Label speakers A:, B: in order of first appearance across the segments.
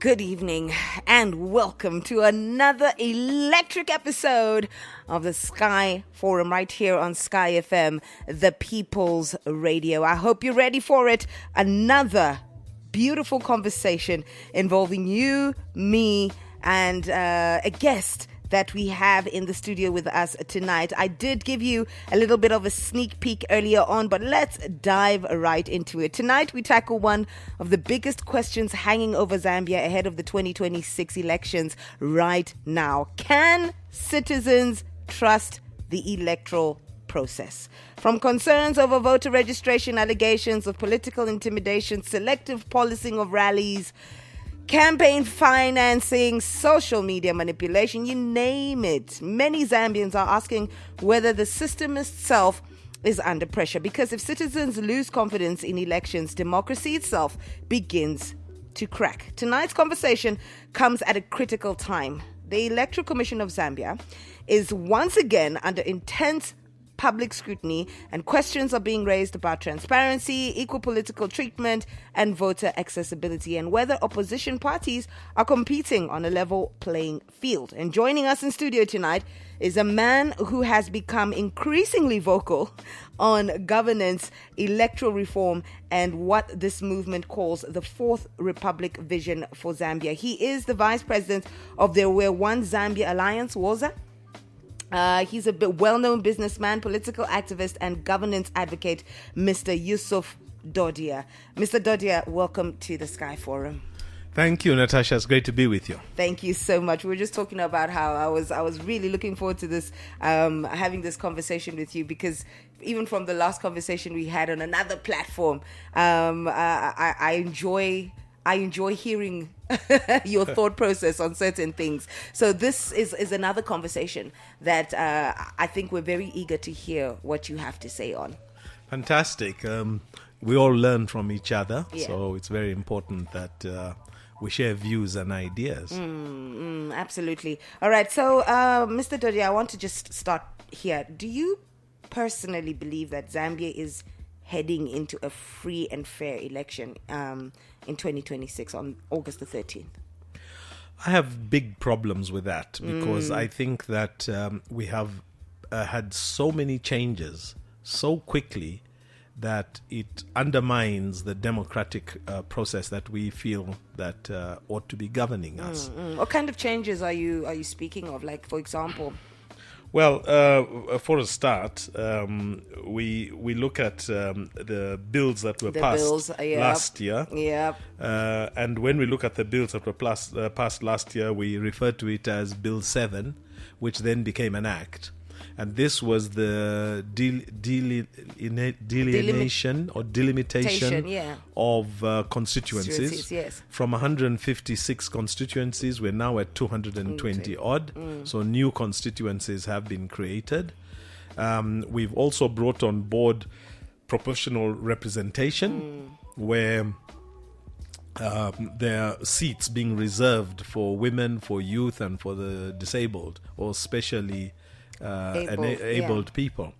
A: Good evening and welcome to another electric episode of the Sky Forum right here on Sky FM, the People's Radio. I hope you're ready for it. Another beautiful conversation involving you, me, and a guest that we have in the studio with us tonight. I did give you a little bit of a sneak peek earlier on, but let's dive right into it. Tonight, we tackle one of the biggest questions hanging over Zambia ahead of the 2026 elections right now. Can citizens trust the electoral process? From concerns over voter registration, allegations of political intimidation, selective policing of rallies, campaign financing, social media manipulation, you name it. Many Zambians are asking whether the system itself is under pressure, because if citizens lose confidence in elections, democracy itself begins to crack. Tonight's conversation comes at a critical time. The Electoral Commission of Zambia is once again under intense public scrutiny, and questions are being raised about transparency, equal political treatment, and voter accessibility, and whether opposition parties are competing on a level playing field. And joining us in studio tonight is a man who has become increasingly vocal on governance, electoral reform, and what this movement calls the Fourth Republic vision for Zambia. He is the vice president of the We're One Zambia Alliance, WOZA. He's a well-known businessman, political activist, and governance advocate, Mr. Yusuf Dodia. Mr. Dodia, welcome to the Sky Forum.
B: Thank you, Natasha. It's great to be with you.
A: Thank you so much. We were just talking about how I was really looking forward to this, having this conversation with you, because even from the last conversation we had on another platform, I enjoy hearing your thought process on certain things. So this is another conversation that I think we're very eager to hear what you have to say on.
B: Fantastic. We all learn from each other,
A: Yeah.
B: So it's very important that we share views and ideas.
A: Absolutely. All right. So, Mr. Dodia, I want to just start here. Do you personally believe that Zambia is heading into a free and fair election in 2026 on August the 13th?
B: I have big problems with that because I think that we have had so many changes so quickly that it undermines the democratic process that we feel that ought to be governing us.
A: What kind of changes are you speaking of? Like, for example?
B: Well, for a start, we look at the bills that were passed last year.
A: Yep.
B: And when we look at the bills that were passed last year, we refer to it as Bill 7, which then became an act. And this was the delineation or delimitation of constituencies.
A: Yes.
B: From 156 constituencies, we're now at 220 odd. So new constituencies have been created. We've also brought on board proportional representation, where there are seats being reserved for women, for youth, and for the disabled, or especially enabled people.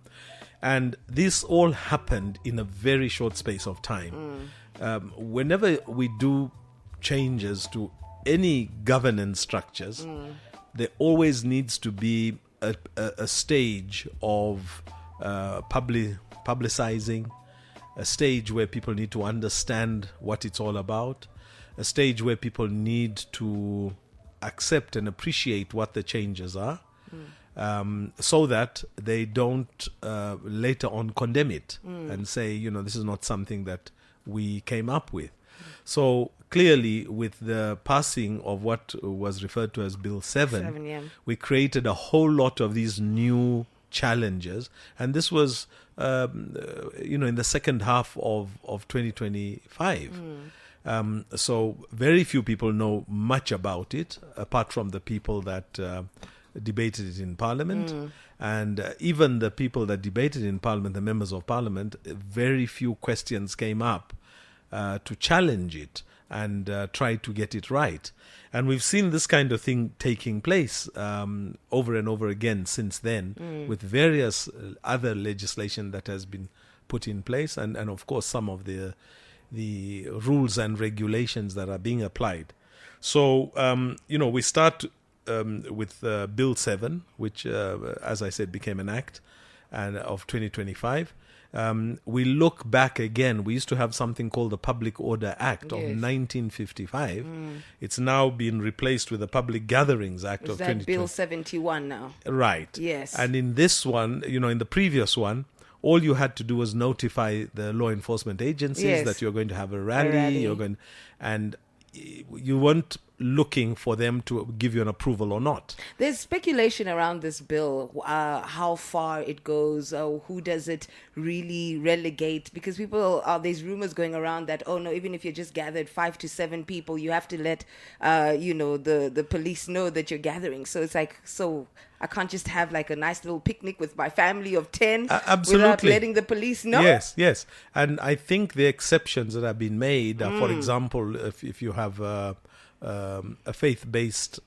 B: And this all happened in a very short space of time. Whenever we do changes to any governance structures, there always needs to be a stage of publicizing, a stage where people need to understand what it's all about, a stage where people need to accept and appreciate what the changes are. So that they don't later on condemn it and say, this is not something that we came up with. So clearly, with the passing of what was referred to as Bill 7, we created a whole lot of these new challenges. And this was, in the second half of 2025. So very few people know much about it, apart from the people that debated it in Parliament, and even the people that debated in Parliament, the members of Parliament, very few questions came up to challenge it and try to get it right. And we've seen this kind of thing taking place over and over again since then, with various other legislation that has been put in place, and of course some of the rules and regulations that are being applied. So, we start with Bill 7, which, as I said, became an act and of 2025. We look back again. We used to have something called the Public Order Act of 1955. It's now been replaced with the Public Gatherings Act of 2020.
A: Is that Bill 71 now?
B: Right.
A: Yes.
B: And in this one, in the previous one, all you had to do was notify the law enforcement agencies that you're going to have a rally. And you weren't looking for them to give you an approval or not.
A: There's speculation around this bill, how far it goes, who does it really relegate? Because there's rumors going around that, oh no, even if you just gathered 5 to 7 people, you have to let, the police know that you're gathering. So it's like, I can't just have like a nice little picnic with my family of 10 without letting the police know?
B: Yes. And I think the exceptions that have been made, for example, if you have a faith-based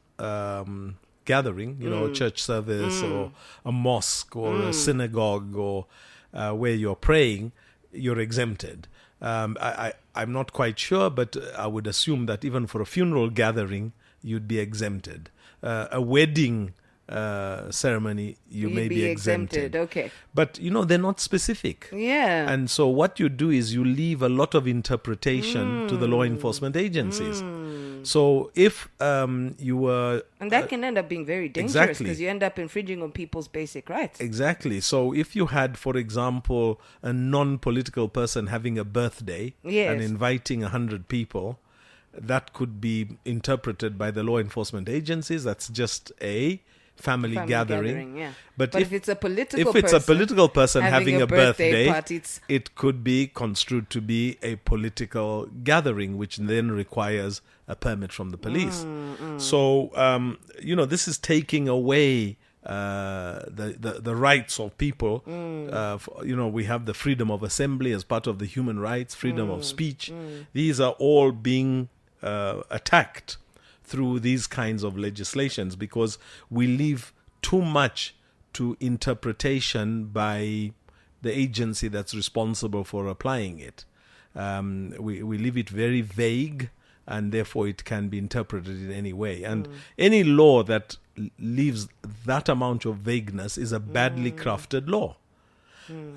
B: gathering, a church service or a mosque or a synagogue or where you're praying, you're exempted. I'm not quite sure, but I would assume that even for a funeral gathering, you'd be exempted. A wedding ceremony, you may be exempted.
A: Okay.
B: But, they're not specific.
A: Yeah.
B: And so what you do is you leave a lot of interpretation to the law enforcement agencies. So if you were...
A: And that can end up being very dangerous because you end up infringing on people's basic rights.
B: Exactly. So if you had, for example, a non-political person having a birthday and inviting 100 people, that could be interpreted by the law enforcement agencies. That's just a family gathering.
A: Yeah.
B: But
A: if it's a political
B: person having a birthday
A: party,
B: it could be construed to be a political gathering, which then requires a permit from the police. So, this is taking away the rights of people. We have the freedom of assembly as part of the human rights, freedom of speech. These are all being attacked through these kinds of legislations because we leave too much to interpretation by the agency that's responsible for applying it. We leave it very vague, and therefore it can be interpreted in any way. And any law that leaves that amount of vagueness is a badly crafted law.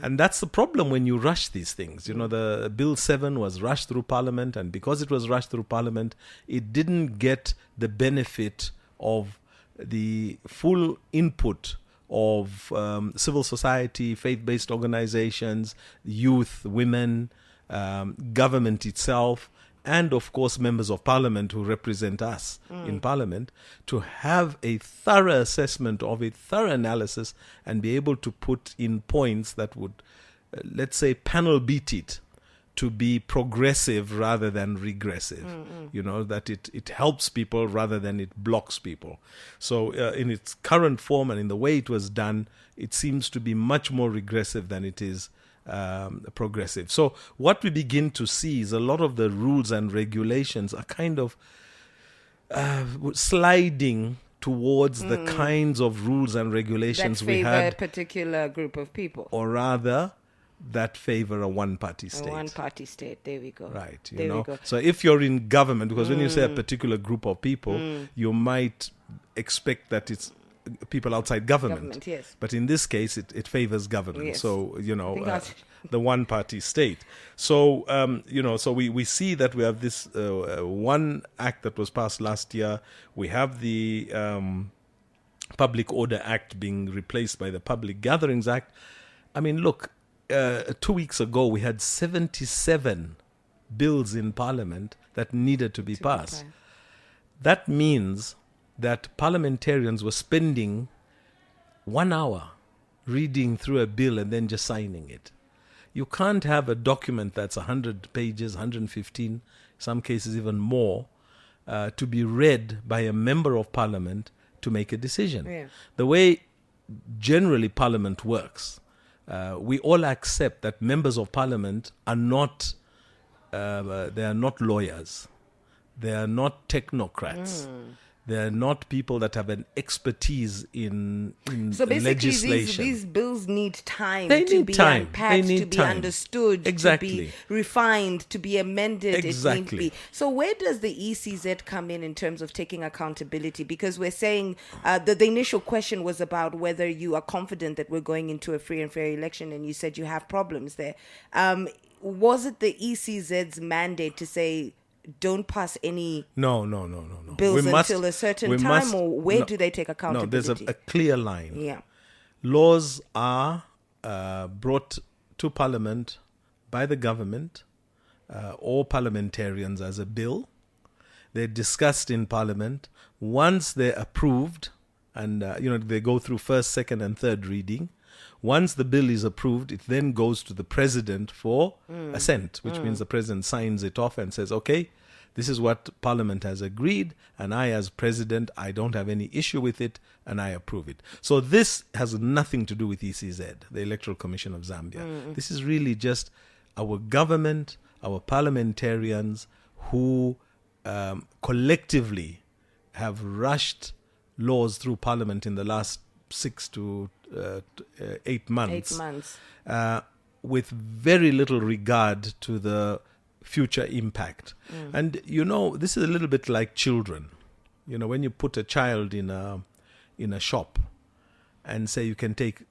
B: And that's the problem when you rush these things. The Bill 7 was rushed through Parliament, and because it was rushed through Parliament, it didn't get the benefit of the full input of civil society, faith-based organizations, youth, women, government itself, and of course members of Parliament who represent us in Parliament, to have a thorough assessment of it, thorough analysis, and be able to put in points that would, let's say, panel beat it to be progressive rather than regressive. That it helps people rather than it blocks people. So in its current form and in the way it was done, it seems to be much more regressive than it is progressive. So what we begin to see is a lot of the rules and regulations are kind of sliding towards the kinds of rules and regulations
A: that
B: we
A: favor
B: had,
A: a particular group of people,
B: or rather that favor a one-party state.
A: A one-party state. There we go.
B: Right.
A: We go.
B: So if you're in government, because when you say a particular group of people, you might expect that it's people outside government.
A: Yes.
B: But in this case, it favors government.
A: Yes.
B: So, the one-party state. So, so we see that we have this one act that was passed last year. We have the Public Order Act being replaced by the Public Gatherings Act. I mean, look, 2 weeks ago, we had 77 bills in Parliament that needed to be passed. That means that parliamentarians were spending 1 hour reading through a bill and then just signing it. You can't have a document that's 100 pages, 115, some cases even more, to be read by a member of Parliament to make a decision.
A: Yeah.
B: The way generally Parliament works, we all accept that members of Parliament are not they are not lawyers. They are not technocrats. They're not people that have an expertise in
A: So basically,
B: legislation.
A: these bills need time
B: They
A: to
B: need
A: be
B: time.
A: unpacked,
B: They need
A: to be
B: time.
A: understood,
B: Exactly.
A: to be refined, to be amended
B: Exactly.
A: if need be. So where does the ECZ come in terms of taking accountability? Because we're saying the initial question was about whether you are confident that we're going into a free and fair election, and you said you have problems there. Was it the ECZ's mandate to say, don't pass any
B: No.
A: bills until a certain time, or where do they take accountability?
B: No, there's a clear line.
A: Yeah.
B: Laws are brought to Parliament by the government or parliamentarians as a bill. They're discussed in Parliament. Once they're approved, and they go through first, second, and third reading. Once the bill is approved, it then goes to the president for assent, which means the president signs it off and says, okay, this is what Parliament has agreed, and I, as president, I don't have any issue with it, and I approve it. So this has nothing to do with ECZ, the Electoral Commission of Zambia. This is really just our government, our parliamentarians who collectively have rushed laws through Parliament in the last 6 to 8 months.
A: 8 months.
B: With very little regard to the future impact. And, this is a little bit like children. When you put a child in a shop and say you can take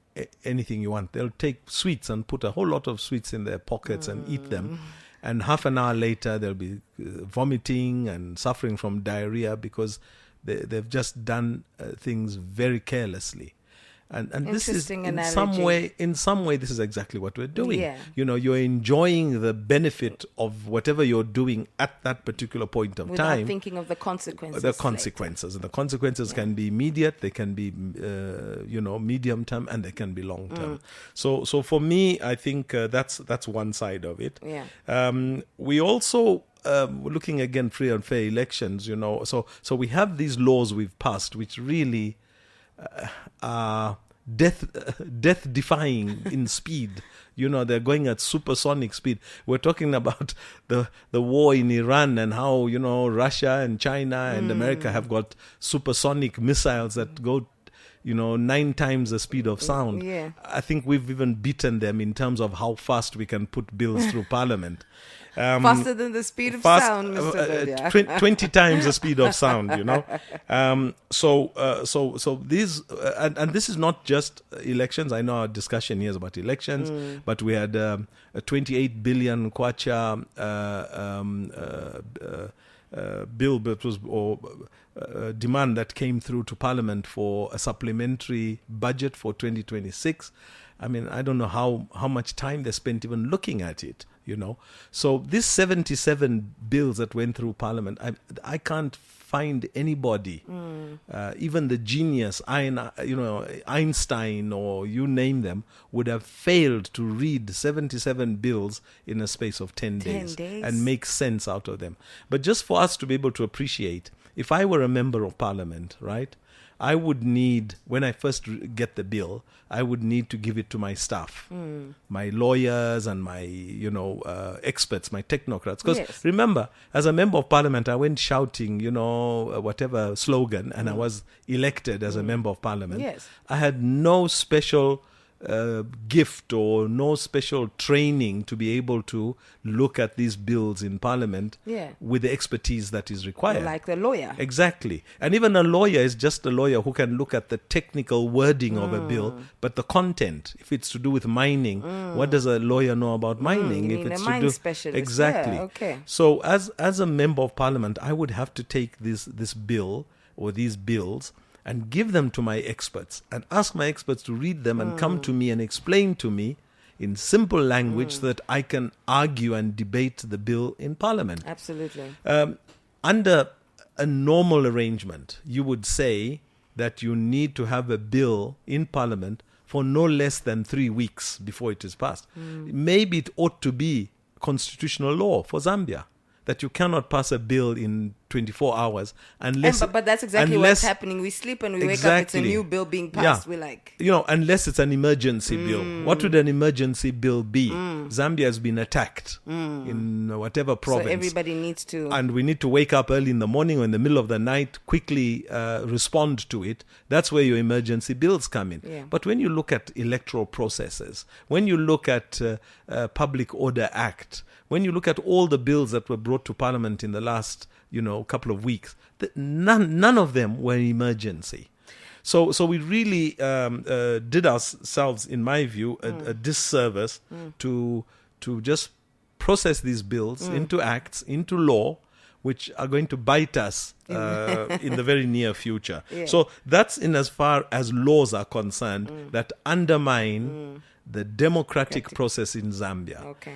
B: anything you want, they'll take sweets and put a whole lot of sweets in their pockets and eat them. And half an hour later, they'll be vomiting and suffering from diarrhea because they've just done things very carelessly. And this is in some way, this is exactly what we're doing.
A: Yeah.
B: You're enjoying the benefit of whatever you're doing at that particular point of
A: without
B: time.
A: thinking of the consequences.
B: The consequences. And the consequences can be immediate, they can be, medium term, and they can be long term. So for me, I think that's one side of it.
A: Yeah.
B: We also looking again free and fair elections. So we have these laws we've passed, which really are death-defying in speed. They're going at supersonic speed. We're talking about the war in Iran and how, Russia and China and America have got supersonic missiles that go 9 times the speed of sound.
A: Yeah.
B: I think we've even beaten them in terms of how fast we can put bills through Parliament.
A: Faster than the speed of sound, Mr. Dodia.
B: 20 times the speed of sound, So these, and this is not just elections. I know our discussion here is about elections, but we had a 28 billion kwacha bill that was, or demand that came through to Parliament for a supplementary budget for 2026. I mean, I don't know how much time they spent even looking at it, So these 77 bills that went through Parliament, I can't find anybody, even the genius, Einstein or you name them, would have failed to read 77 bills in a space of 10 days and make sense out of them. But just for us to be able to appreciate, if I were a member of Parliament, right, I would need, when I first get the bill, I would need to give it to my staff, my lawyers and my, experts, my technocrats. Because remember, as a member of Parliament, I went shouting, whatever slogan, and I was elected as a member of Parliament.
A: Yes.
B: I had no special gift or no special training to be able to look at these bills in Parliament with the expertise that is required.
A: Like the lawyer.
B: Exactly. And even a lawyer is just a lawyer who can look at the technical wording of a bill, but the content, if it's to do with mining, what does a lawyer know about mining?
A: You
B: if
A: mean
B: it's
A: a
B: to
A: mine
B: do
A: specialist.
B: Exactly.
A: Yeah, okay.
B: So as a member of Parliament, I would have to take this bill or these bills and give them to my experts and ask my experts to read them and come to me and explain to me in simple language so that I can argue and debate the bill in Parliament.
A: Absolutely.
B: Under a normal arrangement, you would say that you need to have a bill in Parliament for no less than 3 weeks before it is passed. Maybe it ought to be constitutional law for Zambia, that you cannot pass a bill in 24 hours. Unless,
A: but that's exactly what's happening. We sleep and we wake up, it's a new bill being passed. We're like...
B: unless it's an emergency bill. What would an emergency bill be? Zambia has been attacked in whatever province.
A: So everybody needs to...
B: And we need to wake up early in the morning or in the middle of the night, quickly respond to it. That's where your emergency bills come in.
A: Yeah.
B: But when you look at electoral processes, when you look at Public Order Act, when you look at all the bills that were brought to Parliament in the last, couple of weeks, none of them were emergency. So we really did ourselves, in my view, a disservice to just process these bills into acts, into law, which are going to bite us in the very near future.
A: Yeah.
B: So that's in as far as laws are concerned that undermine the democratic process in Zambia.
A: Okay.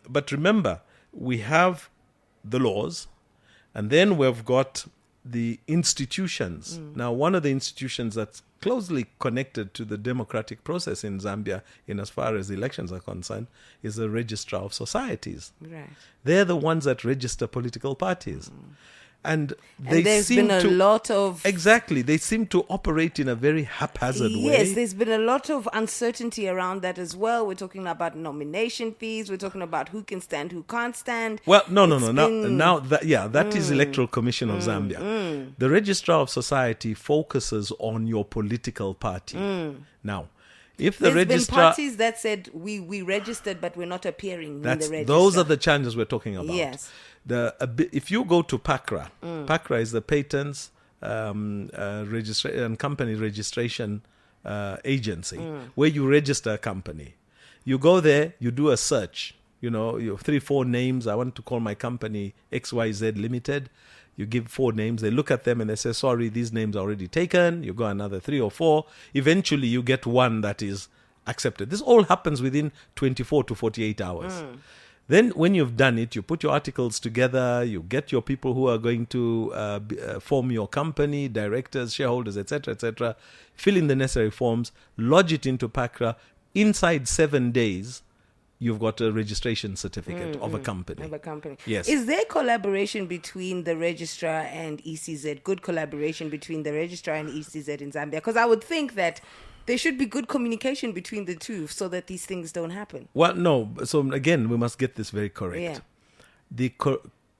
B: But remember, we have the laws, and then we've got the institutions. Now, one of the institutions that's closely connected to the democratic process in Zambia, in as far as elections are concerned, is the Registrar of Societies.
A: Right.
B: They're the ones that register political parties. And
A: there's been a lot of...
B: Exactly. They seem to operate in a very haphazard way.
A: Yes, there's been a lot of uncertainty around that as well. We're talking about nomination fees. We're talking about who can stand, who can't stand.
B: Well, no. Now that is Electoral Commission of Zambia. The Registrar of Society focuses on your political party. Now, if the
A: There's
B: registrar...
A: been parties that said, we registered, but we're not appearing in the register.
B: Those are the challenges we're talking about.
A: Yes.
B: If you go to PACRA, PACRA is the Patents and Company Registration Agency, where you register a company. You go there, you do a search. You have 3-4 names. I want to call my company XYZ Limited. You give 4 names. They look at them and they say, sorry, these names are already taken. You go another 3 or 4. Eventually, you get one that is accepted. This all happens within 24 to 48 hours. Then when you've done it, you put your articles together, you get your people who are going to form your company, directors, shareholders, etc., fill in the necessary forms, lodge it into PACRA. Inside 7 days, you've got a registration certificate of a company. Yes.
A: Is there collaboration between the registrar and ECZ? Good collaboration between the registrar and ECZ in Zambia? Because I would think that there should be good communication between the two so that these things don't happen.
B: Well, no. So again, we must get this very correct.
A: Yeah.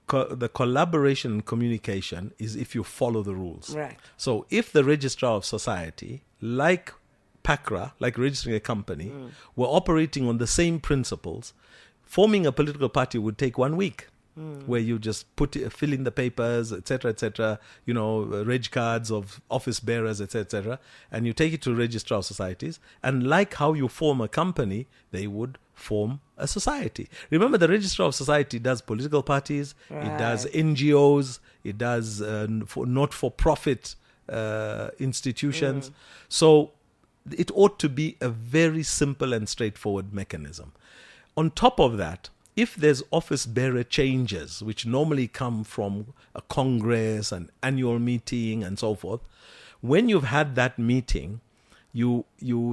B: The collaboration and communication is if you follow the rules.
A: Right.
B: So if the Registrar of Society, like PACRA, like registering a company, were operating on the same principles, forming a political party would take 1 week. Where you just fill in the papers, etc., reg cards of office bearers, etc., and you take it to Registrar of Societies. And like how you form a company, they would form a society. Remember, the Registrar of Society does political parties, it does NGOs, it does not-for-profit institutions. So it ought to be a very simple and straightforward mechanism. On top of that, if there's office bearer changes, which normally come from a congress, an annual meeting, and so forth, when you've had that meeting, you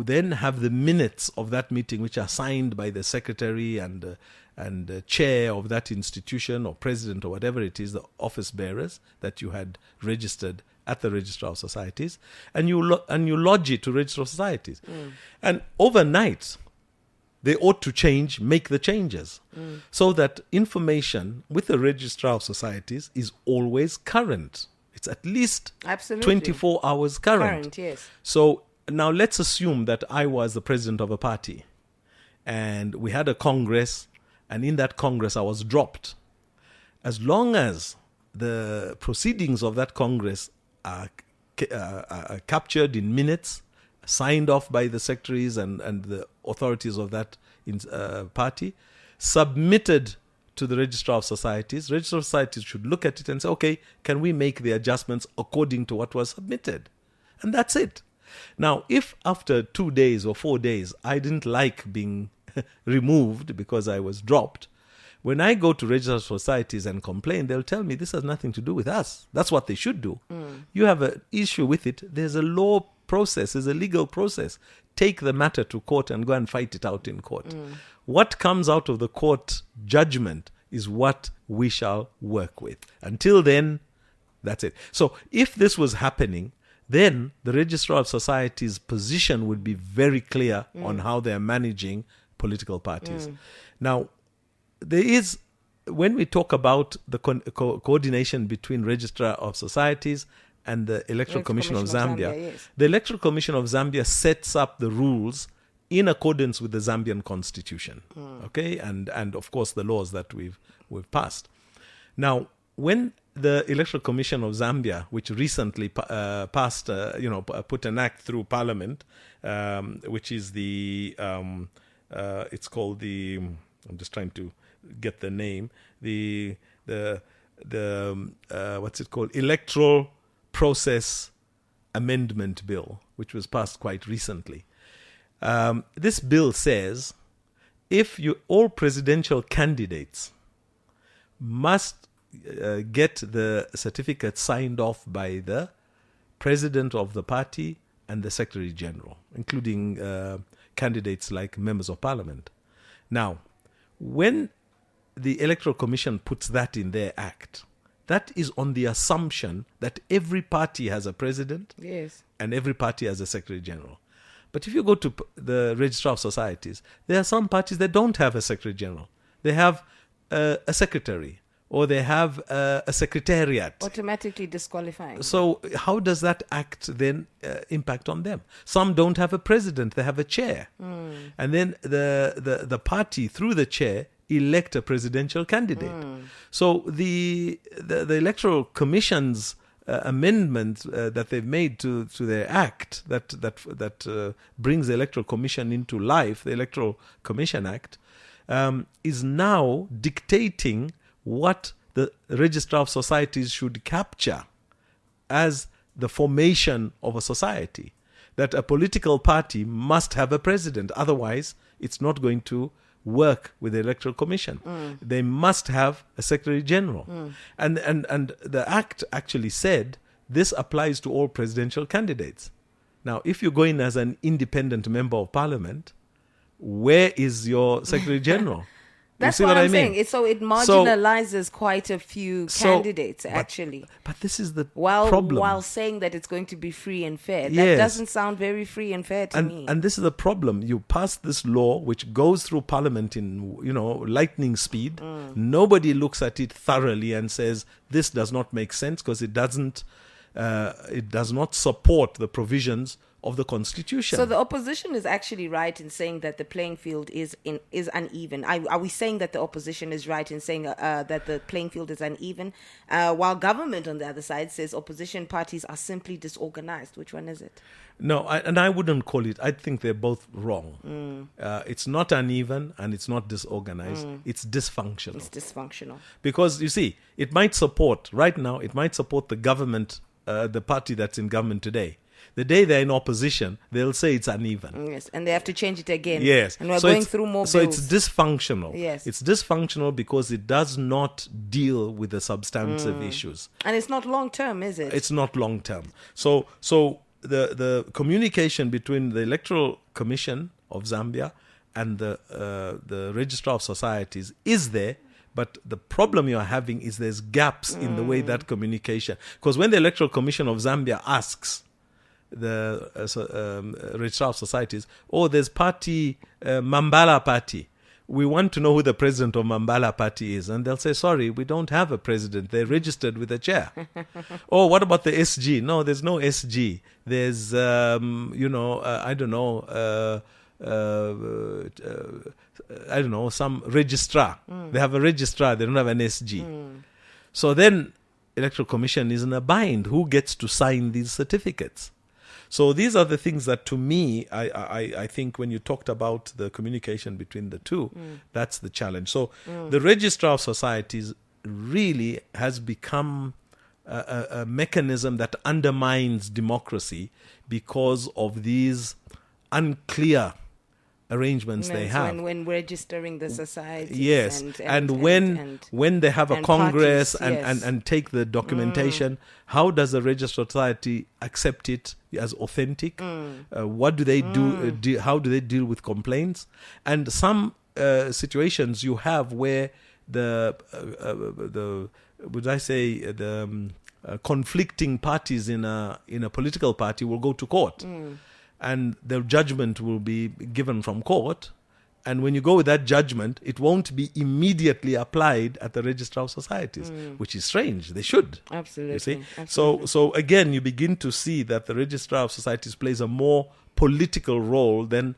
B: then have the minutes of that meeting, which are signed by the secretary and the chair of that institution or president or whatever it is, the office bearers that you had registered at the Registrar of Societies, and you lodge it to Registrar of Societies. And overnight, they ought to make the changes so that information with the Registrar of Societies is always current. It's at least 24 hours current.
A: Yes.
B: So now let's assume that I was the president of a party and we had a congress, and in that congress I was dropped. As long as the proceedings of that congress are captured in minutes, signed off by the secretaries and the authorities of that party, submitted to the Registrar of Societies. Registrar of Societies should look at it and say, okay, can we make the adjustments according to what was submitted? And that's it. Now, if after 2 days or 4 days, I didn't like being removed because I was dropped, when I go to Registrar of Societies and complain, they'll tell me this has nothing to do with us. That's what they should do. You have an issue with it. There's a law process, there's a legal process. Take the matter to court and go and fight it out in court. What comes out of the court judgment is what we shall work with. Until then, That's it. So if this was happening, then the Registrar of Societies' position would be very clear on how they are managing political parties. Now, there is, when we talk about the coordination between Registrar of Societies and the Electoral Commission of Zambia,
A: yes.
B: the Electoral Commission of Zambia sets up the rules in accordance with the Zambian constitution, okay, and of course the laws that we've passed. Now, when the Electoral Commission of Zambia, which recently passed, put an act through Parliament, which is the, it's called the, I'm just trying to get the name, the what's it called? Electoral Process Amendment Bill, which was passed quite recently. This bill says if all presidential candidates must get the certificate signed off by the president of the party and the secretary general, including candidates like members of parliament. Now, when the Electoral Commission puts that in their act, that is on the assumption that every party has a president,
A: yes,
B: and every party has a secretary general. But if you go to the Registrar of Societies, there are some parties that don't have a secretary general. They have a secretary, or they have a secretariat.
A: Automatically disqualifying.
B: So how does that act then impact on them? Some don't have a president, they have a chair. And then the party, through the chair, elect a presidential candidate. So the Electoral Commission's amendment that they've made to their act that brings the Electoral Commission into life, the Electoral Commission Act, is now dictating what the Registrar of Societies should capture as the formation of a society. That a political party must have a president, otherwise it's not going to work with the Electoral Commission. They must have a Secretary General. And the Act actually said this applies to all presidential candidates. Now, if you go in as an independent member of Parliament, where is your Secretary General?
A: That's
B: you see
A: what
B: I
A: I'm
B: mean?
A: saying. So it marginalizes quite a few candidates, actually.
B: But this is the
A: While
B: problem.
A: saying that it's going to be free and fair. That
B: Yes.
A: doesn't sound very free and fair to me.
B: And this is the problem. You pass this law which goes through Parliament in lightning speed. Nobody looks at it thoroughly and says this does not make sense because it does not support the provisions of the Constitution.
A: So the opposition is actually right in saying that the playing field is uneven. Are we saying that the opposition is right in saying that the playing field is uneven, while government on the other side says opposition parties are simply disorganized? Which one is it?
B: No, I wouldn't call it. I think they're both wrong. It's not uneven and it's not disorganized. It's dysfunctional.
A: It's dysfunctional.
B: Because, you see, it might support the government, the party that's in government today. The day they're in opposition, they'll say it's uneven.
A: Yes, and they have to change it again.
B: Yes.
A: And we're going through more bills.
B: So it's dysfunctional.
A: Yes.
B: It's dysfunctional because it does not deal with the substantive issues.
A: And it's not long term, is it?
B: It's not long term. So the communication between the Electoral Commission of Zambia and the Registrar of Societies is there. But the problem you're having is there's gaps in the way that communication. Because when the Electoral Commission of Zambia asks the Registrar of Societies, there's party, Mambala Party. We want to know who the president of Mambala Party is. And they'll say, sorry, we don't have a president. They're registered with a chair. What about the SG? No, there's no SG. There's, I don't know, some registrar. They have a registrar. They don't have an SG. So then Electoral Commission is in a bind. Who gets to sign these certificates? So these are the things that, to me, I think when you talked about the communication between the two, that's the challenge. So the Registrar of Societies really has become a mechanism that undermines democracy because of these unclear arrangements they have
A: when registering the society.
B: Yes, and when they have a congress
A: parties,
B: and take the documentation, how does the Registrar Society accept it as authentic? What do they do? How do they deal with complaints? And some situations you have where the conflicting parties in a political party will go to court, and their judgment will be given from court. And when you go with that judgment, it won't be immediately applied at the Registrar of Societies, which is strange. They should.
A: Absolutely.
B: You see?
A: Absolutely.
B: So again, you begin to see that the Registrar of Societies plays a more political role than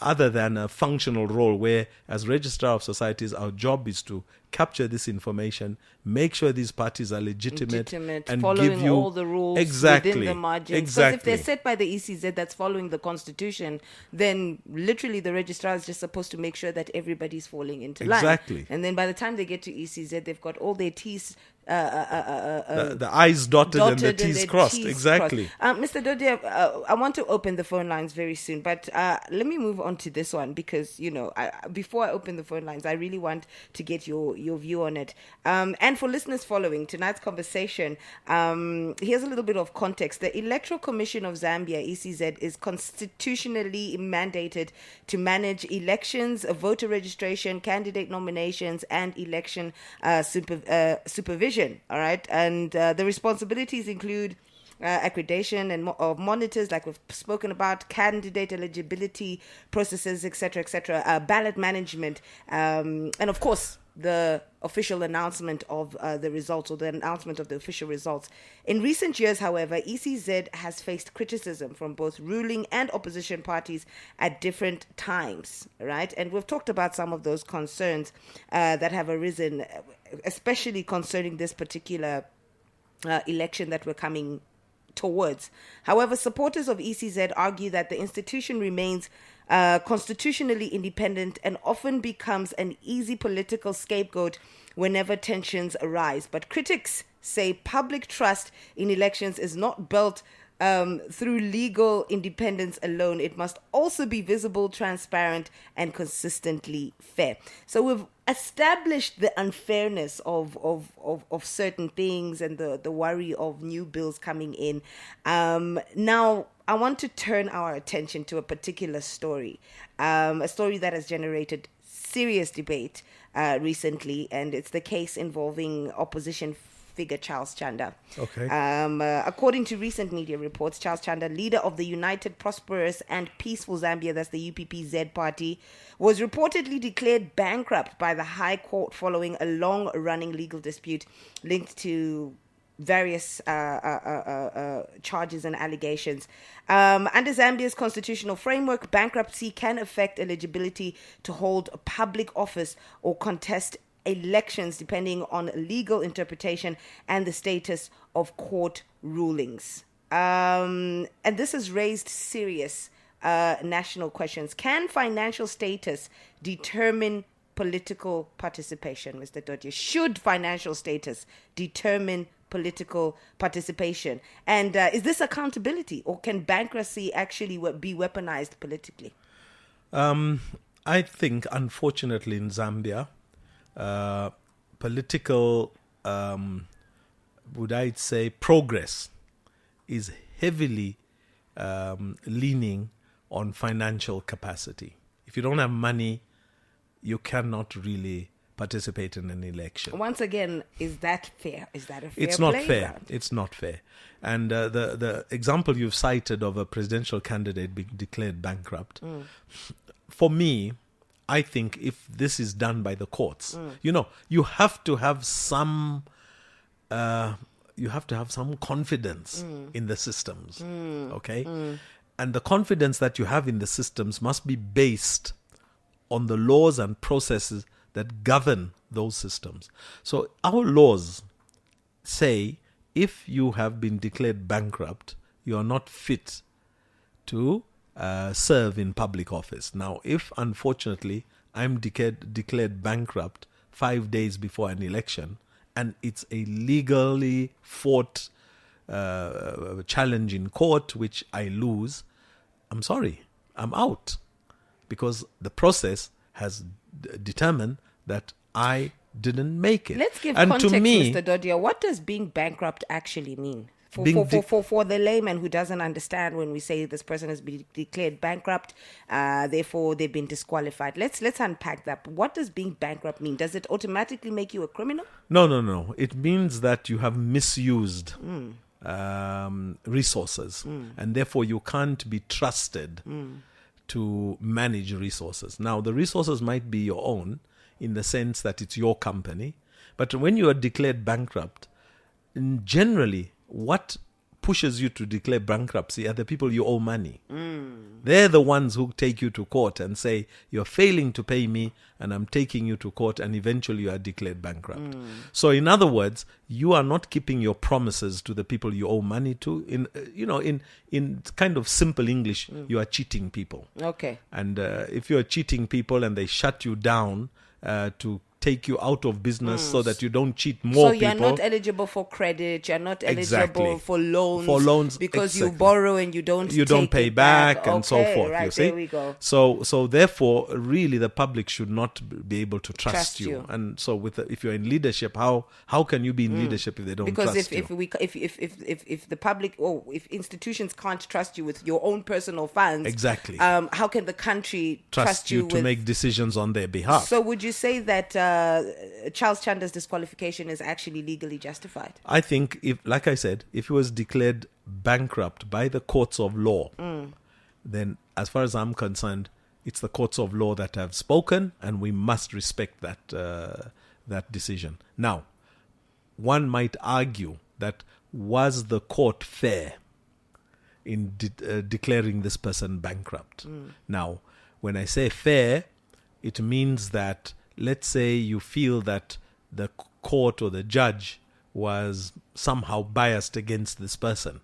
B: other than a functional role, where as Registrar of Societies, our job is to capture this information, make sure these parties are legitimate and
A: following
B: give you
A: all the rules within the margins. Because if they're set by the ECZ that's following the Constitution, then literally the registrar is just supposed to make sure that everybody's falling into line.
B: Exactly.
A: And then by the time they get to ECZ, they've got all their T's
B: the I's dotted and the T's crossed. Exactly.
A: Mr. Dodia, I want to open the phone lines very soon, but let me move on to this one because, before I open the phone lines, I really want to get your view on it. And for listeners following tonight's conversation, here's a little bit of context. The Electoral Commission of Zambia, ECZ, is constitutionally mandated to manage elections, voter registration, candidate nominations, and election supervision. All right, and the responsibilities include accreditation and of monitors, like we've spoken about, candidate eligibility processes, etc., ballot management, and of course the official announcement of the results, or the announcement of the official results. In recent years, however, ECZ has faced criticism from both ruling and opposition parties at different times, right? And we've talked about some of those concerns that have arisen, especially concerning this particular election that we're coming towards. However, supporters of ECZ argue that the institution remains constitutionally independent and often becomes an easy political scapegoat whenever tensions arise. But critics say public trust in elections is not built through legal independence alone. It must also be visible, transparent, and consistently fair. So we've established the unfairness of certain things and the worry of new bills coming in. Now, I want to turn our attention to a particular story, a story that has generated serious debate recently, and it's the case involving opposition figure Charles Chanda.
B: Okay.
A: According to recent media reports, Charles Chanda, leader of the United, Prosperous and Peaceful Zambia, that's the UPPZ party, was reportedly declared bankrupt by the High Court following a long-running legal dispute linked to various charges and allegations. Under Zambia's constitutional framework, bankruptcy can affect eligibility to hold public office or contest elections depending on legal interpretation and the status of court rulings. And this has raised serious national questions. Can financial status determine political participation, Mr. Dodia? Should financial status determine political participation? And is this accountability, or can bankruptcy actually be weaponized politically?
B: I think, unfortunately, in Zambia, political, would I say, progress is heavily leaning on financial capacity. If you don't have money, you cannot really participate in an election.
A: Once again, is that fair? Is that a fair
B: It's not
A: playground?
B: fair. It's not fair. And the example you've cited of a presidential candidate being declared bankrupt, for me, I think if this is done by the courts, you have to have some confidence in the systems, okay? And the confidence that you have in the systems must be based on the laws and processes that govern those systems. So our laws say if you have been declared bankrupt, you are not fit to serve in public office. Now, if unfortunately I'm declared bankrupt 5 days before an election and it's a legally fought challenge in court which I lose, I'm sorry, I'm out, because the process has determined that I didn't make it.
A: Let's give
B: and
A: context,
B: to me,
A: Mr. Dodia. What does being bankrupt actually mean? For the layman who doesn't understand, when we say this person has been declared bankrupt, therefore they've been disqualified. Let's unpack that. What does being bankrupt mean? Does it automatically make you a criminal?
B: No. It means that you have misused resources, and therefore you can't be trusted to manage resources. Now, the resources might be your own in the sense that it's your company, but when you are declared bankrupt, generally, what pushes you to declare bankruptcy are the people you owe money. They're the ones who take you to court and say, you're failing to pay me and I'm taking you to court, and eventually you are declared bankrupt. So in other words, you are not keeping your promises to the people you owe money to. In kind of simple English, you are cheating people.
A: Okay.
B: And if you are cheating people and they shut you down to take you out of business so that you don't cheat more people.
A: So you're not eligible for credit, you're not eligible for loans.
B: For loans,
A: because you borrow and you don't
B: pay back and so forth.
A: Right,
B: you see?
A: There we go.
B: So therefore, really, the public should not be able to trust you. And so, if you're in leadership, how can you be in leadership if they don't trust you?
A: If the public if institutions can't trust you with your own personal funds,
B: exactly.
A: How can the country trust you
B: to make decisions on their behalf?
A: So would you say that Charles Chanda's disqualification is actually legally justified?
B: I think, like I said, if he was declared bankrupt by the courts of law, then as far as I'm concerned, it's the courts of law that have spoken, and we must respect that decision. Now, one might argue that was the court fair in declaring this person bankrupt? Now, when I say fair, it means that, let's say you feel that the court or the judge was somehow biased against this person.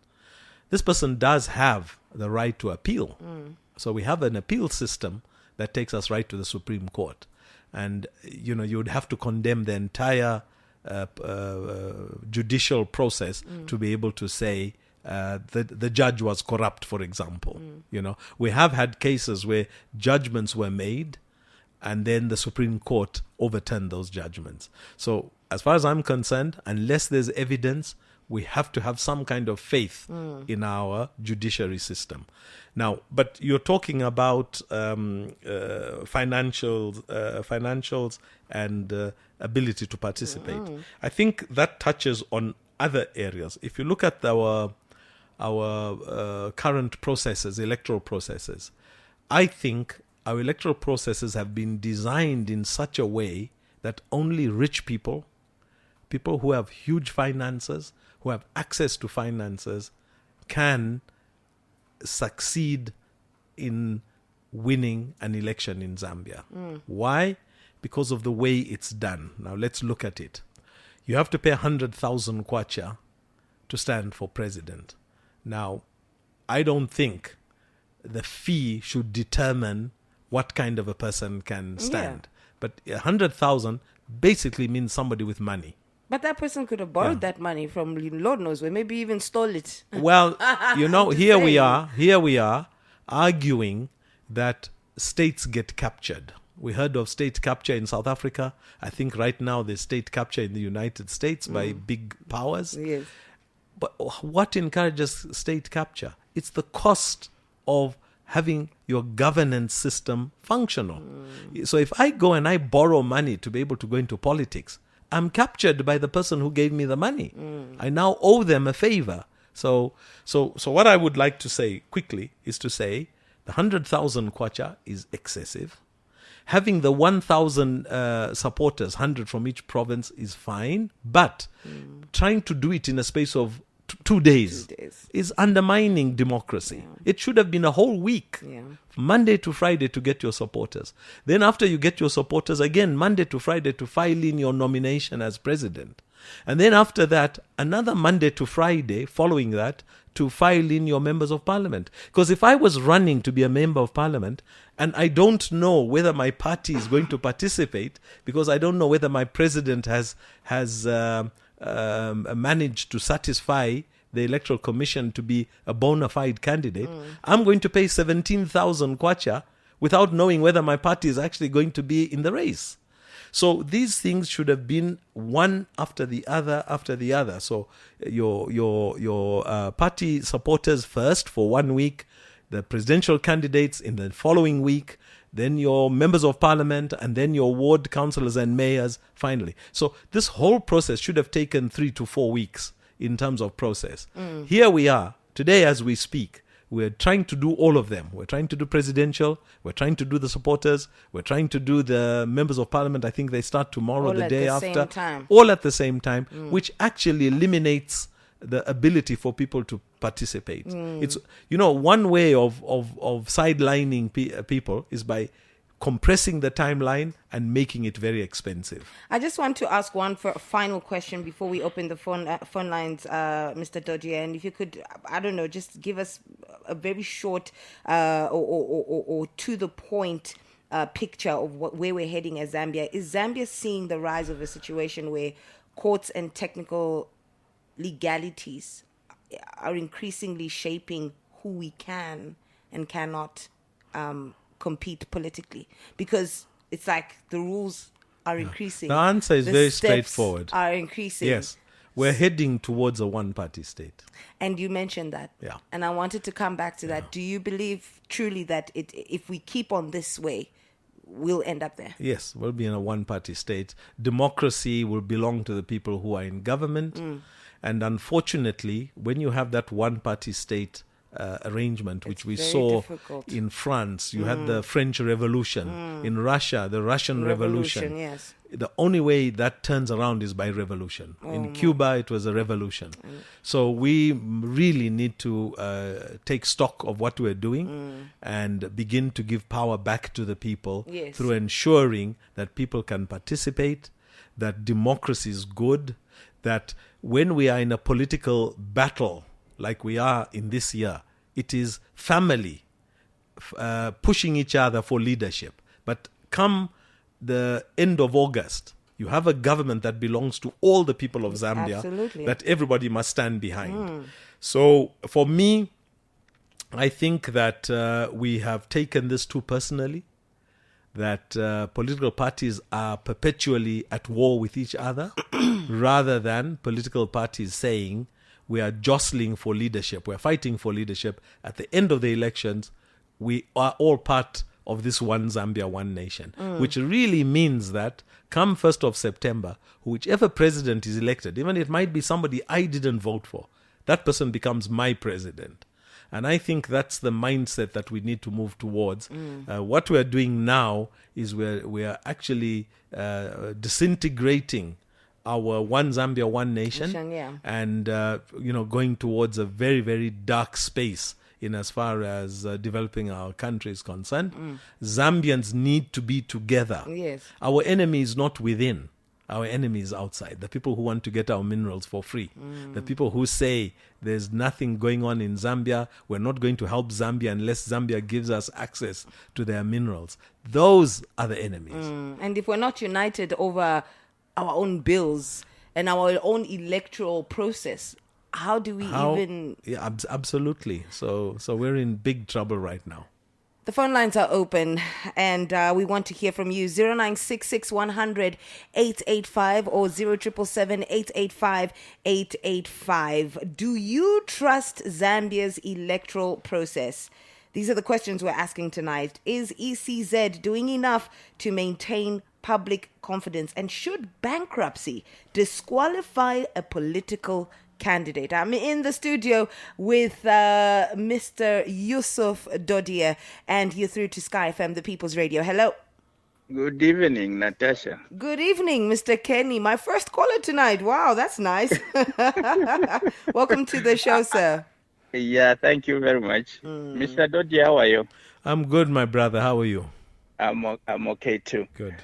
B: This person does have the right to appeal. So we have an appeal system that takes us right to the Supreme Court. And, you would have to condemn the entire judicial process to be able to say the judge was corrupt, for example. We have had cases where judgments were made and then the Supreme Court overturned those judgments. So as far as I'm concerned, unless there's evidence, we have to have some kind of faith in our judiciary system. Now, but you're talking about financials and ability to participate. I think that touches on other areas. If you look at our current processes, electoral processes, I think our electoral processes have been designed in such a way that only rich people who have huge finances, who have access to finances, can succeed in winning an election in Zambia. Why? Because of the way it's done. Now let's look at it. You have to pay 100,000 kwacha to stand for president. Now, I don't think the fee should determine what kind of a person can stand. But 100,000 basically means somebody with money.
A: But that person could have borrowed that money from Lord knows where, maybe even stole it.
B: Well, here we are arguing that states get captured. We heard of state capture in South Africa. I think right now there's state capture in the United States by big powers.
A: Yes.
B: But what encourages state capture? It's the cost of having your governance system functional. So if I go and I borrow money to be able to go into politics, I'm captured by the person who gave me the money. I now owe them a favor. So what I would like to say quickly is to say the 100,000 kwacha is excessive. Having the 1,000 supporters, 100 from each province, is fine. But trying to do it in a space of 2 days is undermining democracy. It should have been a whole week, Monday to Friday, to get your supporters. Then after you get your supporters, again, Monday to Friday to file in your nomination as president. And then after that, another Monday to Friday following that to file in your members of parliament. Because if I was running to be a member of parliament and I don't know whether my party is going to participate, because I don't know whether my president has managed to satisfy the Electoral Commission to be a bona fide candidate, I'm going to pay 17,000 kwacha without knowing whether my party is actually going to be in the race. So these things should have been one after the other. So your party supporters first for 1 week, the presidential candidates in the following week, then your members of parliament, and then your ward councillors and mayors finally. So this whole process should have taken 3 to 4 weeks in terms of process. Here we are today as we speak. We're trying to do all of them. We're trying to do presidential. We're trying to do the supporters. We're trying to do the members of parliament. I think they start tomorrow,
A: All
B: the
A: at
B: day
A: the
B: after.
A: same time.
B: All at the same time, which actually eliminates the ability for people to participate. It's, one way of sidelining people is by compressing the timeline and making it very expensive.
A: I just want to ask one final question before we open the phone lines, Mr. Dodier. And if you could, I don't know, just give us a very short or to the point picture of where we're heading as Zambia. Is Zambia seeing the rise of a situation where courts and technical legalities are increasingly shaping who we can and cannot compete politically? Because it's like the rules are increasing.
B: The answer is very straightforward.
A: Are increasing.
B: Yes. We're heading towards a one-party state.
A: And you mentioned that.
B: Yeah.
A: And I wanted to come back to that. Do you believe truly that if we keep on this way, we'll end up there?
B: Yes, we'll be in a one-party state. Democracy will belong to the people who are in government. And unfortunately, when you have that one-party state arrangement, which we saw
A: difficult.
B: In France, you had the French Revolution. In Russia, the Russian Revolution.
A: Yes.
B: The only way that turns around is by revolution. In Cuba, it was a revolution. So we really need to take stock of what we're doing and begin to give power back to the people through ensuring that people can participate, that democracy is good, that when we are in a political battle like we are in this year, it is family pushing each other for leadership. But come the end of August, you have a government that belongs to all the people of Zambia.
A: Absolutely.
B: That everybody must stand behind. So for me, I think that we have taken this too personally, that political parties are perpetually at war with each other rather than political parties saying we are jostling for leadership, we're fighting for leadership. At the end of the elections, we are all part of this one Zambia, one nation, which really means that come 1st of September, whichever president is elected, even it might be somebody I didn't vote for, that person becomes my president. And I think that's the mindset that we need to move towards. What we're doing now is we are actually disintegrating our one Zambia, one nation, and going towards a very, very dark space in as far as developing our country is concerned. Zambians need to be together.
A: Yes.
B: Our enemy is not within. Our enemy is outside. The people who want to get our minerals for free. The people who say there's nothing going on in Zambia. We're not going to help Zambia unless Zambia gives us access to their minerals. Those are the enemies.
A: And if we're not united over our own bills and our own electoral process, how do we even...
B: Yeah, absolutely. So we're in big trouble right now.
A: The phone lines are open, and we want to hear from you. 0966 100 885 or 0777 885 885. Do you trust Zambia's electoral process? These are the questions we're asking tonight. Is ECZ doing enough to maintain public confidence? And should bankruptcy disqualify a political candidate? I'm in the studio with Mr. Yusuf Dodier, and you're through to Sky FM, the People's Radio. Hello.
C: Good evening, Natasha.
A: Good evening, Mr. Kenny. My first caller tonight. Wow, that's nice. Welcome to the show, sir.
C: Yeah, thank you very much. Mr. Dodier, how are you?
B: I'm good, my brother. How are you?
C: I'm okay too.
B: Good.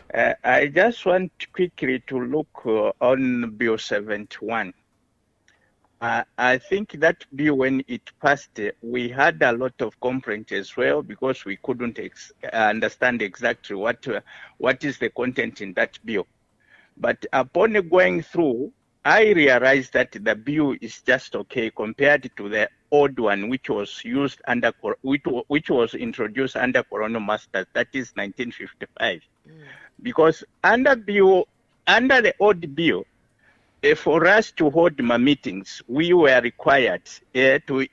C: I just want quickly to look on Bill 71. I think that bill, when it passed, we had a lot of complaints as well because we couldn't understand exactly what is the content in that bill. But upon going through, I realized that the bill is just okay compared to the old one, which was used which was introduced under colonial masters. That is 1955. because under the old bill, for us to hold my meetings, we were required to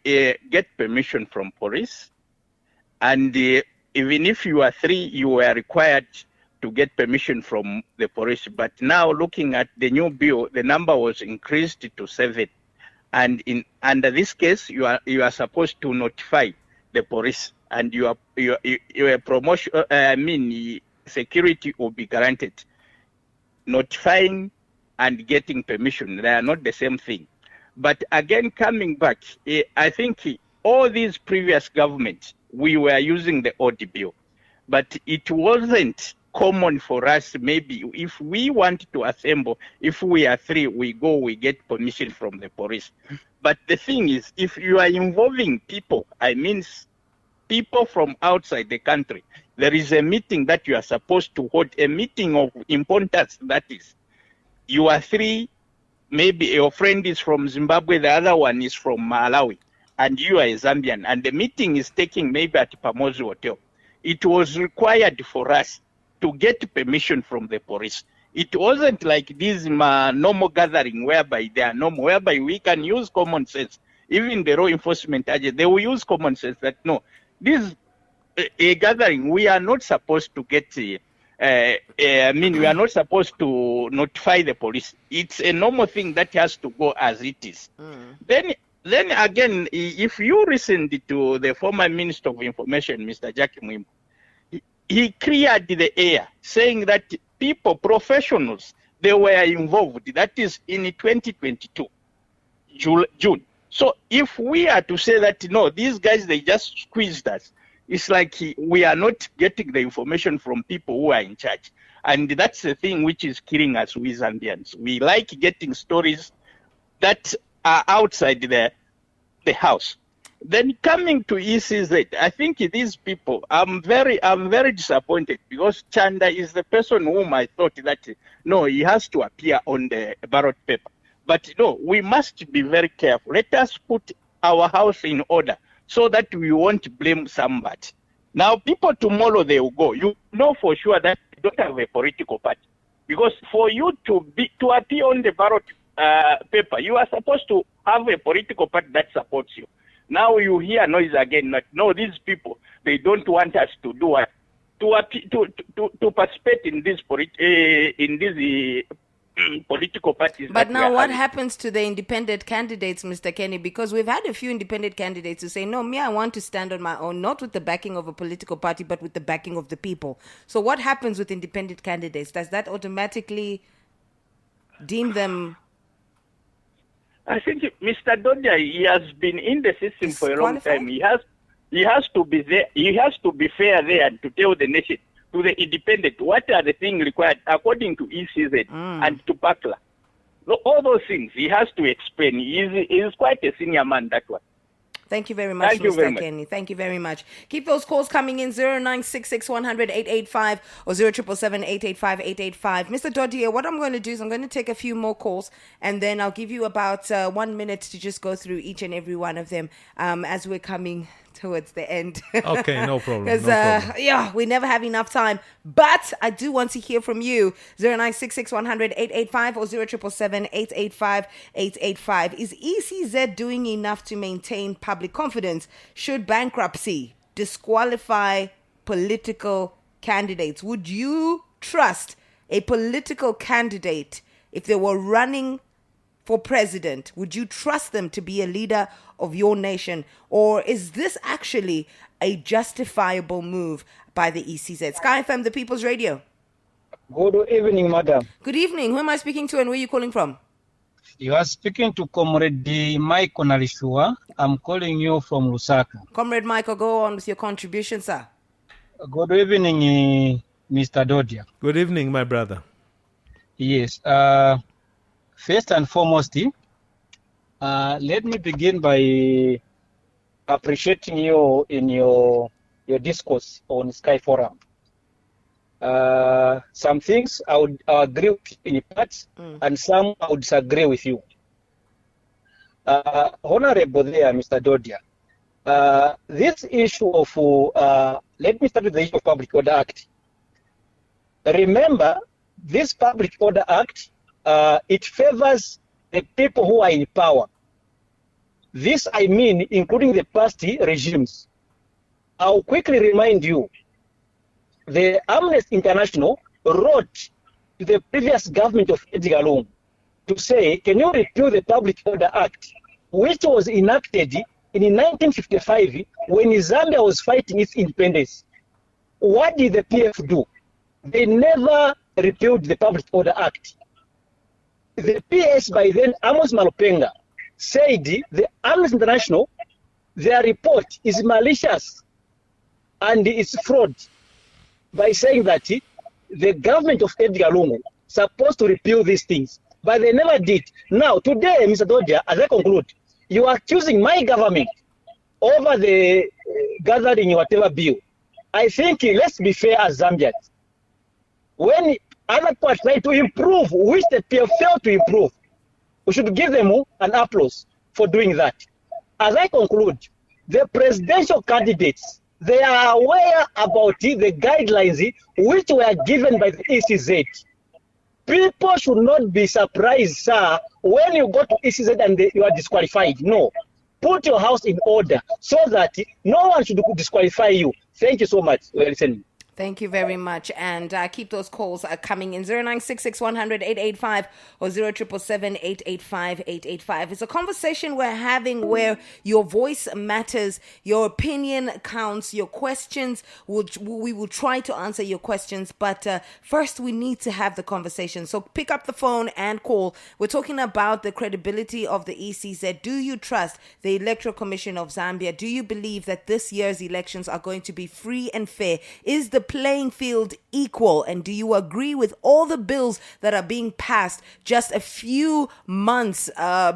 C: get permission from police, and even if you are 3, you were required to get permission from the police. But now, looking at the new bill, the number was increased to 7, and under this case, you are supposed to notify the police, and your promotion, security will be granted. Notifying and getting permission, they are not the same thing. But again, coming back, I think all these previous governments, we were using the old bill, but it wasn't common for us. Maybe if we want to assemble, if we are 3, we get permission from the police. But the thing is, if you are involving people, I mean people from outside the country, there is a meeting that you are supposed to hold, a meeting of importance, that is, you are 3, maybe your friend is from Zimbabwe, the other one is from Malawi, and you are a Zambian, and the meeting is taking maybe at Pamozi Hotel. It was required for us to get permission from the police. It wasn't like this normal gathering whereby they are normal, whereby we can use common sense. Even the law enforcement agent, they will use common sense that no, this a gathering, we are not supposed to get we are not supposed to notify the police. It's a normal thing that has to go as it is. Then again, if you listened to the former Minister of Information, Mr. Jackie Mwimbo, he cleared the air, saying that people, professionals, they were involved. That is in 2022, June. So if we are to say that, no, these guys, they just squeezed us, it's like we are not getting the information from people who are in charge. And that's the thing which is killing us, we Zambians. We like getting stories that are outside the house. Then coming to ECZ, I think these people, I'm very disappointed, because Chanda is the person whom I thought that, no, he has to appear on the ballot paper. But no, we must be very careful. Let us put our house in order so that we won't blame somebody. Now, people tomorrow, they will go. You know for sure that you don't have a political party. Because for you to appear on the ballot paper, you are supposed to have a political party that supports you. Now you hear noise again that, no, these people, they don't want us to do what? To participate in this political parties.
A: But now what happens to the independent candidates, Mr. Kenny? Because we've had a few independent candidates who say, no, I want to stand on my own, not with the backing of a political party, but with the backing of the people. So what happens with independent candidates? Does that automatically deem them...
C: I think Mr. Dodia, he has been in the system for a long time. He has to be there. He has to be fair there and to tell the nation, to the independent, what are the things required according to ECZ and to PACLA. All those things he has to explain. He is quite a senior man, that one.
A: Thank you very much, Mr. Kenny. Thank you very much. Keep those calls coming in, 0966-100-885 or 0777-885-885. Mr. Dodier, what I'm going to do is I'm going to take a few more calls, and then I'll give you about 1 minute to just go through each and every one of them as we're coming towards the end.
B: Okay, no problem.
A: Because, we never have enough time. But I do want to hear from you. 0966-100-885 or 0777-885-885. Is ECZ doing enough to maintain public confidence? Should bankruptcy disqualify political candidates? Would you trust a political candidate if they were running for president? Would you trust them to be a leader of your nation? Or is this actually a justifiable move by the ECZ? Sky FM, the People's Radio.
D: Good evening, madam.
A: Good evening. Who am I speaking to and where are you calling from?
D: You are speaking to Comrade Michael Nalishua. I'm calling you from Lusaka.
A: Comrade Michael, go on with your contribution, sir.
D: Good evening, Mr. Dodia.
B: Good evening, my brother.
D: Yes. First and foremost, let me begin by appreciating you in your discourse on Sky Forum. Some things I would agree with in parts, and some I would disagree with you. Honorable there, Mr. Dodia, this issue of, let me start with the issue of Public Order Act. Remember, this Public Order Act, it favors the people who are in power. This I mean, including the past regimes. I'll quickly remind you, the Amnesty International wrote to the previous government of Edgar Lungu to say, can you repeal the Public Order Act, which was enacted in 1955 when Zambia was fighting its independence? What did the PF do? They never repealed the Public Order Act. The PS by then, Amos Malupenga, said the Amnesty International, their report is malicious and it's fraud by saying that the government of Edgar Lungu supposed to repeal these things, but they never did. Now, today, Mr. Dodia, as I conclude, you are accusing my government over the gathering whatever bill. I think let's be fair as Zambians. When other parts try to improve, which the PF failed to improve, we should give them an applause for doing that. As I conclude, the presidential candidates, they are aware about the guidelines which were given by the ECZ. People should not be surprised, sir, when you go to ECZ and you are disqualified. No. Put your house in order so that no one should disqualify you. Thank you so much for listening.
A: Thank you very much. And keep those calls coming in 0966-100-885 or 0777-885-885. It's a conversation we're having where your voice matters, your opinion counts, your questions. We will try to answer your questions. But first, we need to have the conversation. So pick up the phone and call. We're talking about the credibility of the ECZ. Do you trust the Electoral Commission of Zambia? Do you believe that this year's elections are going to be free and fair? Is the playing field equal? And do you agree with all the bills that are being passed just a few months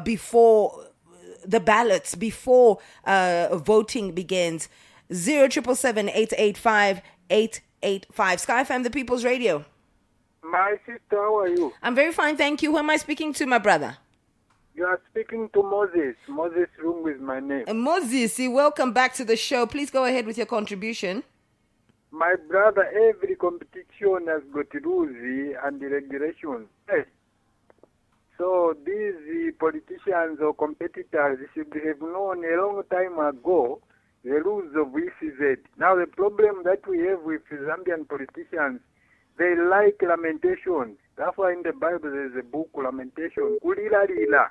A: before the ballots, before voting begins? 0777-885-885. Sky FM, the People's Radio.
E: My sister, how are you?
A: I'm very fine, thank you. Who am I speaking to, my brother?
E: You are speaking to Moses. Moses Rungu is my name.
A: Moses, welcome back to the show. Please go ahead with your contribution.
E: My brother, every competition has got rules and regulations. Yes. So these politicians or competitors should have known a long time ago the rules of ECZ. Now the problem that we have with Zambian politicians, they like lamentations. That's why in the Bible there's a book, Lamentation. Kulila lila.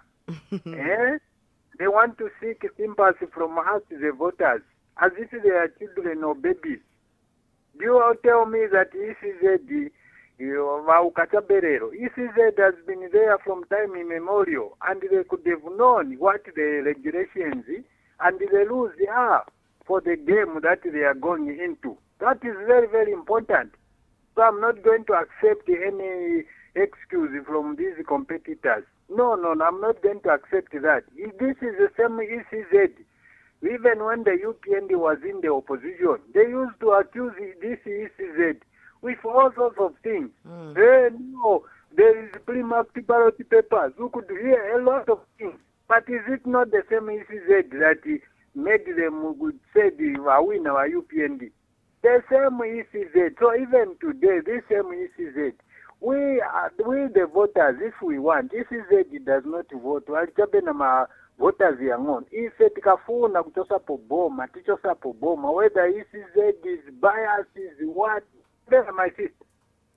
E: They want to seek sympathy from us, the voters, as if they are children or babies. Do you tell me that ECZ, ECZ has been there from time immemorial, and they could have known what the regulations and the rules are for the game that they are going into. That is very, very important. So I'm not going to accept any excuse from these competitors. No, I'm not going to accept that. This is the same ECZ. Even when the UPND was in the opposition, they used to accuse this ECZ with all sorts of things. No, there is pre-marked ballot papers. You could hear a lot of things. But is it not the same ECZ that made them say they win our UPND? The same ECZ. So even today, this same ECZ, we the voters, if we want, ECZ does not vote. Voters yangon ife tikafuna kuchosapo boma tichosapo boma, whether ECZ is biased is what. My sister,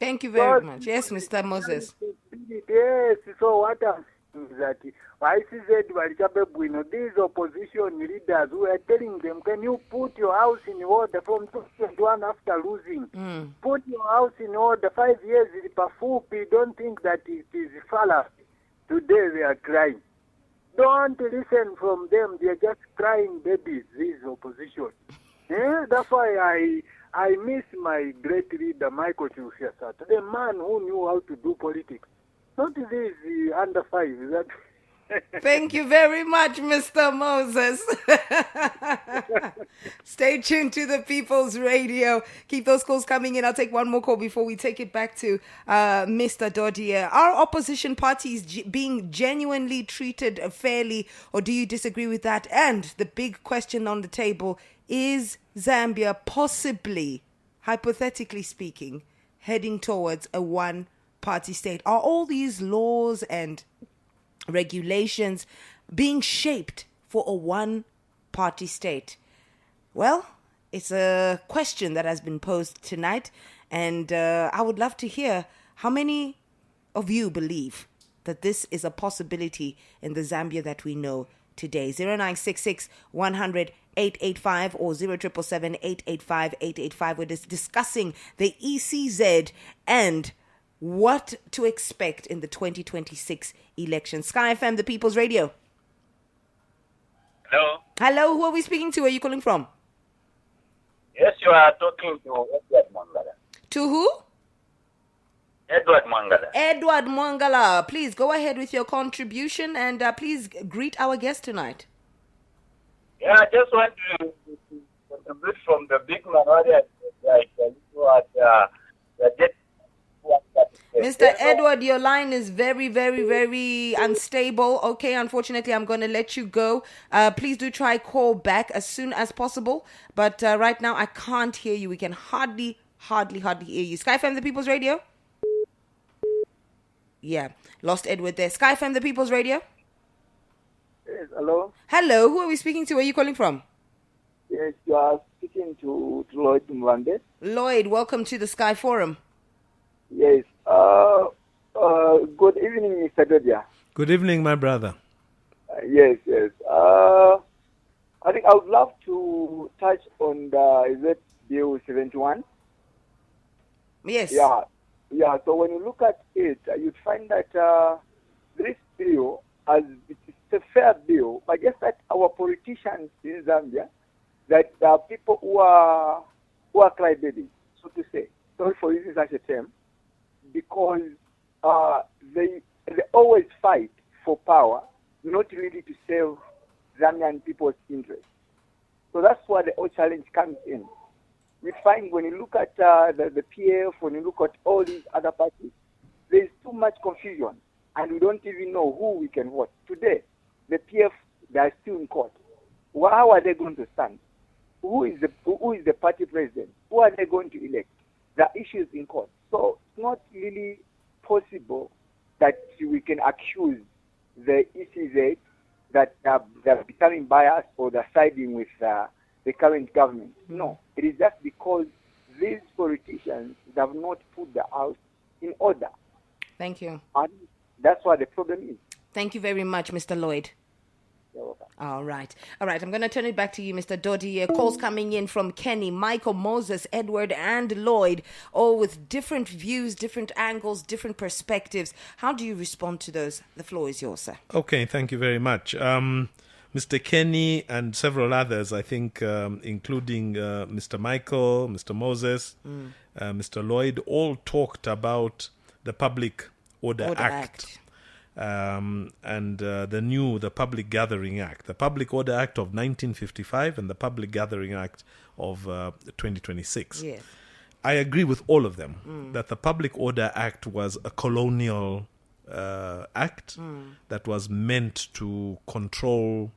A: thank you very much. Yes, Mr. Moses.
E: Yes, so what I'm saying is that ECZ these opposition leaders who are telling them, can you put your house in order from 2021 after losing? Put your house in order. 5 years is pafupi. Don't think that it is fallacy. Today they are crying. Don't listen from them. They are just crying babies, this opposition. That's why I miss my great leader, Michael Chiusasa, the man who knew how to do politics. Not this under 5. That
A: Thank you very much, Mr. Moses. Stay tuned to the People's Radio. Keep those calls coming in. I'll take one more call before we take it back to Mr. Dodia. Are opposition parties being genuinely treated fairly, or do you disagree with that? And the big question on the table, is Zambia possibly, hypothetically speaking, heading towards a one-party state? Are all these laws and regulations being shaped for a one-party state? Well, it's a question that has been posed tonight, and I would love to hear how many of you believe that this is a possibility in the Zambia that we know today. 0966 100 885 or 0777 885 885. We're discussing the ECZ and what to expect in the 2026 election. Sky FM, the People's Radio.
F: Hello.
A: Hello, who are we speaking to? Where are you calling from?
F: Yes, you are talking to Edward Mangala.
A: To who?
F: Edward Mangala.
A: Edward Mwangala. Please go ahead with your contribution and please greet our guest tonight.
F: Yeah, I just want to contribute from the big minority, like
A: Mr. Edward, your line is very, very, very unstable. Okay, unfortunately, I'm going to let you go. Please do try call back as soon as possible. But right now, I can't hear you. We can hardly hear you. Sky FM, the People's Radio? Yeah, lost Edward there. Sky FM, the People's Radio?
E: Yes, hello.
A: Hello, who are we speaking to? Where are you calling from?
E: Yes, you are speaking to Lloyd Mwande.
A: Lloyd, welcome to the Sky Forum.
E: Yes. Good evening, Mr. Dodia.
B: Good evening, my brother.
E: Yes. I think I would love to touch on the Bill 71.
A: Yes.
E: Yeah. So when you look at it, you'd find that this bill, it's a fair bill, but just that our politicians in Zambia, that there are people who are crybabies, so to say. Sorry for using such a term, because they always fight for power, not really to serve Zambian people's interests. So that's where the whole challenge comes in. We find when you look at the PF, when you look at all these other parties, there's too much confusion, and we don't even know who we can vote. Today, the PF, they are still in court. How are they going to stand? Who is the party president? Who are they going to elect? The issues in court. So it's not really possible that we can accuse the ECZ that they're becoming biased or they're siding with the current government. No, it is just because these politicians have not put the house in order.
A: Thank you.
E: And that's what the problem is.
A: Thank you very much, Mr. Lloyd.
E: You're welcome.
A: All right. I'm going to turn it back to you, Mr. Dodi. Calls coming in from Kenny, Michael, Moses, Edward, and Lloyd, all with different views, different angles, different perspectives. How do you respond to those? The floor is yours, sir.
B: Okay, thank you very much. Mr. Kenny and several others, I think, including Mr. Michael, Mr. Moses, Mr. Lloyd, all talked about the Public Order Act. And the Public Gathering Act, the Public Order Act of 1955 and the Public Gathering Act of 2026.
A: Yes.
B: I agree with all of them that the Public Order Act was a colonial act that was meant to control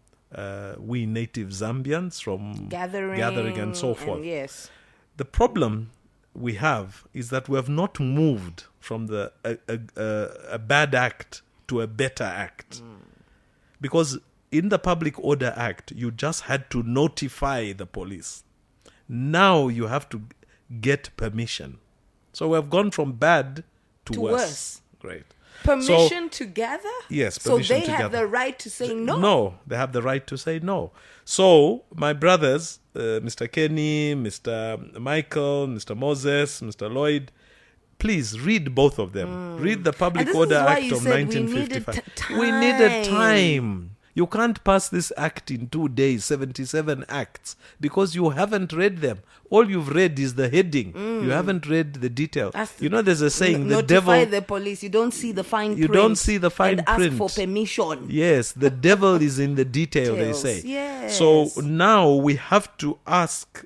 B: we native Zambians from gathering and so forth.
A: Yes.
B: The problem we have is that we have not moved from a bad act to a better act. Because in the Public Order Act, you just had to notify the police. Now you have to get permission. So we have gone from bad to worse. Great.
A: Permission to gather?
B: Yes,
A: so
B: permission
A: they
B: to
A: have
B: gather.
A: the right to say no?
B: No, they have the right to say no. So, my brothers, Mr. Kenny, Mr. Michael, Mr. Moses, Mr. Lloyd, please read both of them. Read the Public Order Act of 1955. We needed time. You can't pass this act in 2 days, 77 acts, because you haven't read them. All you've read is the heading. You haven't read the detail. You know, there's a saying, the devil...
A: Notify the police. You don't see the fine print.
B: You don't see the fine
A: and
B: print.
A: ask for permission.
B: Yes, the devil is in the detail, they say.
A: Yes.
B: So now we have to ask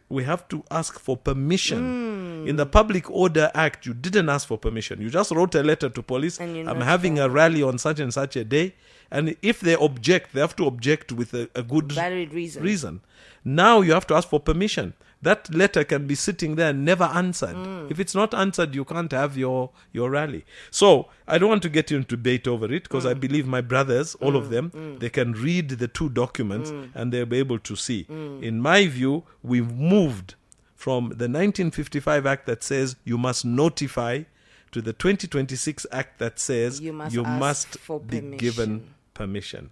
B: for permission. In the Public Order Act, you didn't ask for permission. You just wrote a letter to police. I'm having a rally on such and such a day, And if they object, they have to object with a good
A: Valid reason.
B: Now you have to ask for permission. That letter can be sitting there and never answered. If it's not answered, you can't have your rally. So I don't want to get into debate over it, because I believe my brothers, all of them, they can read the two documents and they'll be able to see. In my view, we've moved from the 1955 Act that says you must notify to the 2026 Act that says you must be given permission.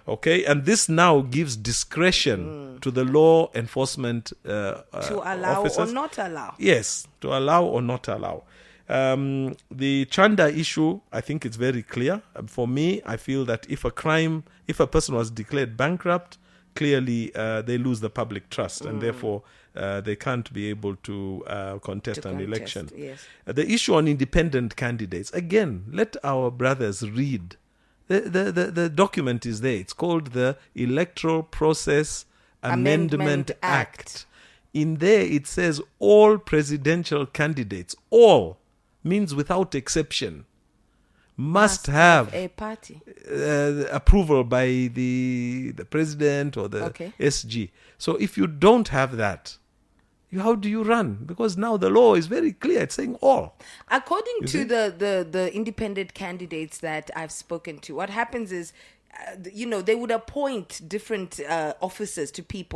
B: Okay, and this now gives discretion to the law enforcement
A: To allow
B: officers.
A: or not allow.
B: Yes, to allow or not allow. The Chanda issue, I think it's very clear. For me, I feel that if a person was declared bankrupt, clearly they lose the public trust, and therefore they can't be able to contest an election.
A: Yes.
B: The issue on independent candidates, again, let our brothers read. The document is there. It's called the Electoral Process Amendment Act. In there, it says all presidential candidates, all means without exception, must have
A: a party
B: approval by the president or the SG. So if you don't have that, how do you run? Because now the law is very clear. It's saying all.
A: According to the independent candidates that I've spoken to, what happens is, they would appoint different officers to people